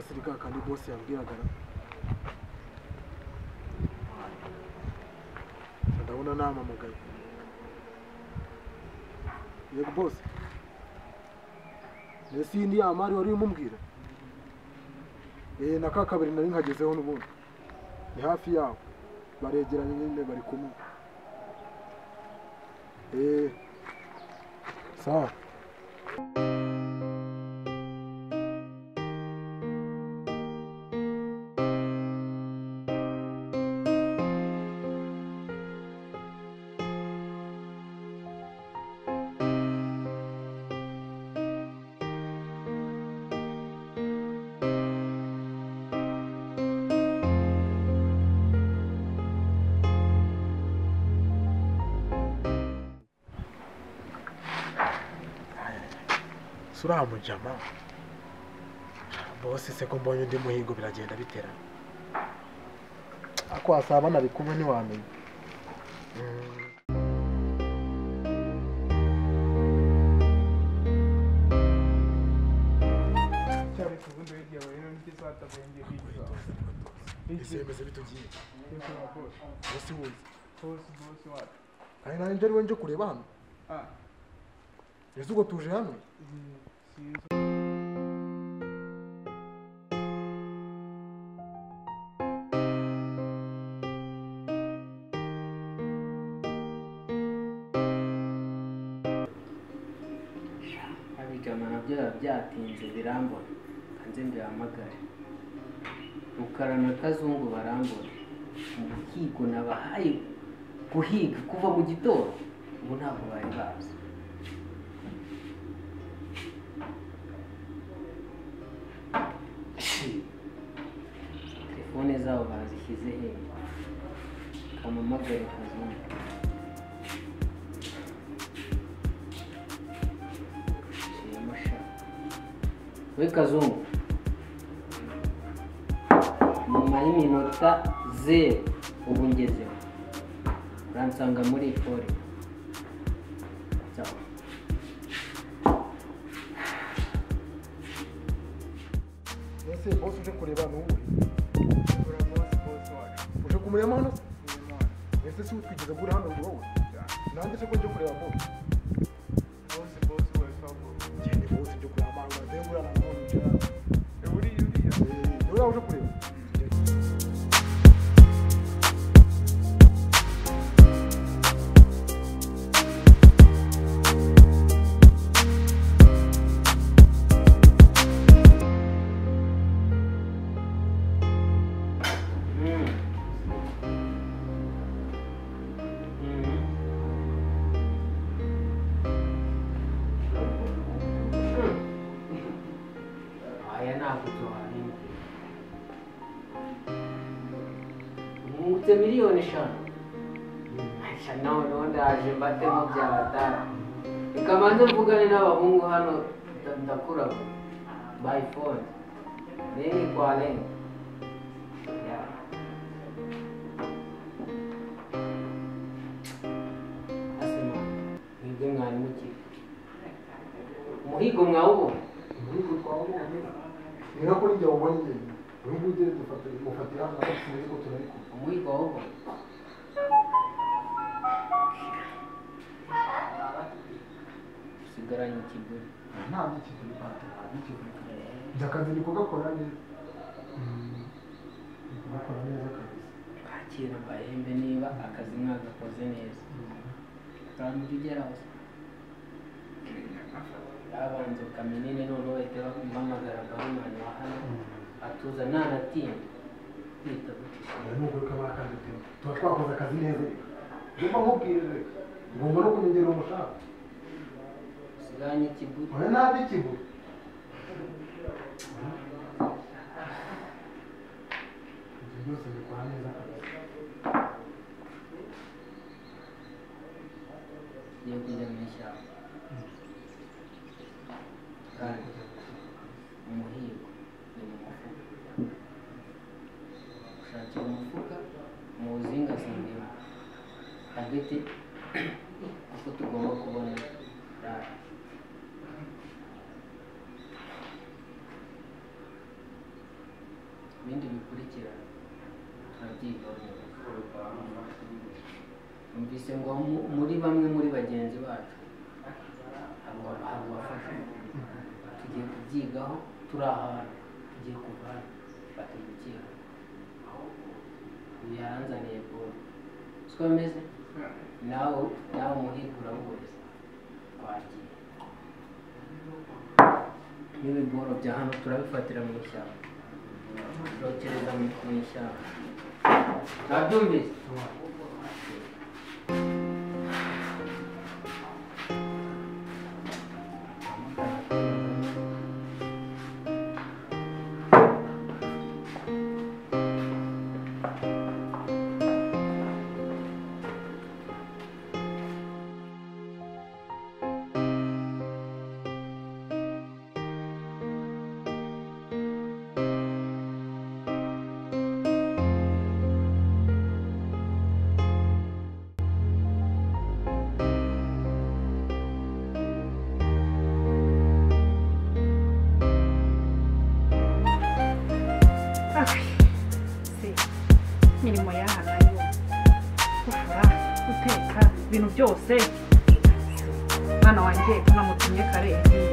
sirika kandi boss yambwiraga ndabona namamagaye yego boss nesi ndi amari wari umumbwira na kakabiri nari nkagezeho n'ubundi ni hafi yawo baregeranye nyine bari kumwe sawa sura mujama boss se ko mbonye ndi muhigo biragenda bitera ako asaba nari kumwe ni wamenye cyari kubundo yigiye rero n'ikisata benge bigiye isemeze bitugiye boss wuzi boss what kandi nanje ari wenje kureba hano yezugo tuje hano abigama byatinze birambona kanze mbihamagare Rukara na Kazungu barambona umuhigo nabahaye guhiga kuva mu gitondo ubu ntabwo bari bazi telefone zabo bazishyize he kamamagare Kazungu we Kazungu nyuma y'iminota 0 ubu ngezeho uransanga muri fore ciao ese boss uje kureba n'ubu uje kumurema hano ese si utwigeze gura hano wowe nanjye se ko nje kureba boss ngende boss nje kureba manga ndengura na none nje uriya uje kureba Mungutse miliyoni 5 aisha nawe ndaje mbatemo byatara ikamanze mvugane n'abahungu hano ndakura by phone nini kwa leo asema nibyo mwari muki umuhigo mwawo umuhigo twawo ni nako njye ubonye ubu ugeze mufatira hano sinzi ko tunari ku umuhigo wawo sigaranye ikiguri nta by'ikiguri pate nta by'ikiguri ndakazi niko gakora neza gakora neza kabisa kakira bahembe niba akazi mwagakoze neza kandi ugeraho abanze kamenene none wahita bampamagara barumani wa hano atuza ntanatinda kwita nubwo kaba kandi tuba twakoze akazi neza ngomba nkubwire ngomba no kunyongera umushahara siganye ikiguri oya nta by'ikiguri ibyo byose bikora neza kabisa ngiye kujya mu ishyamba kandi umuhigo ni mu mufuka ushakira umufuka mu zingazinga hagati uko tugomba kubona rari numvise ngo muri bamwe muri bagenzi bacu hari uwafashe tugiye kubyigaho turi ahantu tugiye kuva batugukira uyu yaranzaniye boro siko bimeze nawe umuhigo urawuzi twagiye n'ibi boro bya hano turabifatira mu ishyamba turokereza mu ishyamba nabyumvise imirimo y'aha nayo gufura guteka ibintu byose mwana wanjye unamutumye kare yagiye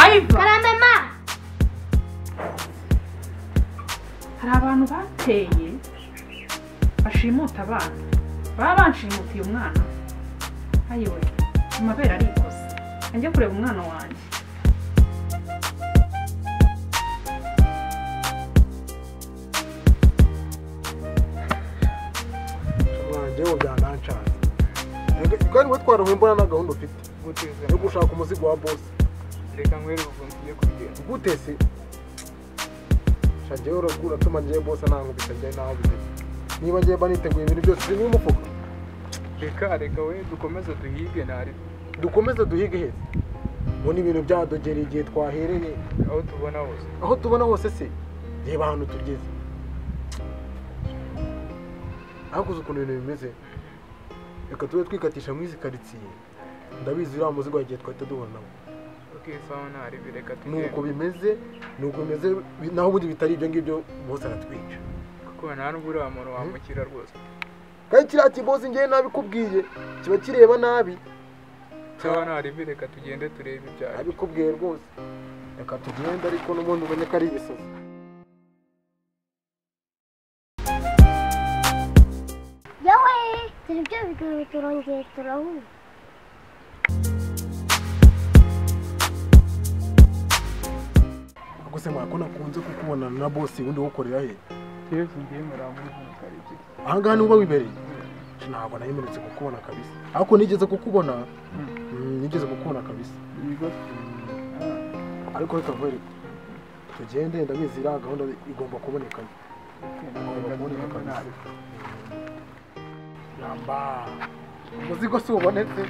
ayiva karamema hari abantu bateye bashimuta abana baba banshimutiye umwana ayiwe amabere arikoze njye kureba umwana wanjye njyewe byanancanze kandi we twarahuye mbona na gahunda ufite yo gushaka umuzigo wa boss reka nkwereke ukuntu tugiye kubigenda gute se njyewe uratuma njyewe boss ntabwo bitajya naho bigeze niba njyewe mba niteguye ibintu byose biri mu mufuka reka we dukomeze duhige ntari dukomeze duhige heza ubona ibintu byadogera igihe twahereye aho tubona hose se reba ahantu tugeze hakuze ukuntu ibintu bimeze reka tube twikatisha muri izi karitsiye ndabizi uriya muzigo wagiye twahita duhura nawo nuko bimeze naho ubundi bitari ibyo ngibyo bose aratwica kuko nta n'ubwo uriya muntu wamukira rwose kandi kiriya kibosi njyewe nabikubwiye kiba kireba nabi cyangwa ntaribi reka tugende turebe ibyaha nabikubwiye rwose reka tugende ariko n'ubundi ubonye ko ari ibisozi yawe turi byo biganiro turongeye turahura gusa mwako nakunze kukubona na boss undi ukorera he Yesu ngiye muri karitsiye aha ngaha niba wibereye ntabwo nayimeretse kukubona kabisa ariko nigeze kukubona kabisa ariko reka nkwereke tugende ndabizi iriya gahunda igomba kuboneka yamba umuzigo si ubonetse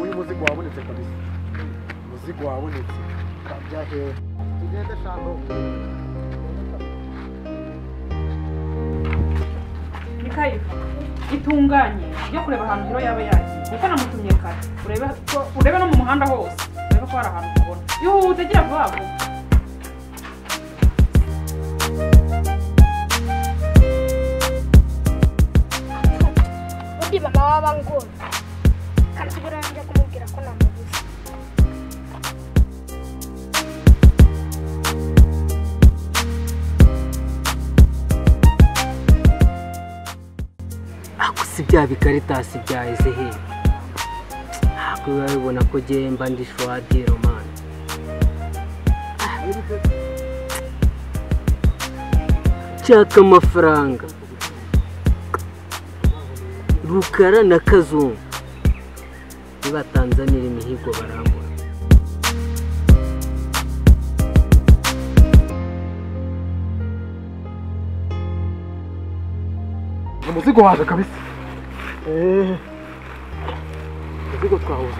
uyu muzigo wabonetse kabisa umuzigo wabonetse kabyahewe tugende shando Mikayifa itunganye yo kureba ahantu hiro yaba yagiye kuko namutumye kare urebe no mu muhanda hose urebe ko hari ahantu tubona yuhute gira vuba vuba undi mama w'abangona kandi biranje kumubwira ko namubuze si bya bikaritasi byaheze he ntabwo biba bibona ko mba ndi shwadi romani nshaka amafaranga Rukara na Kazungu nibatanzanira imihigo barambura umuzigo waje kabisa umuzigo twahuza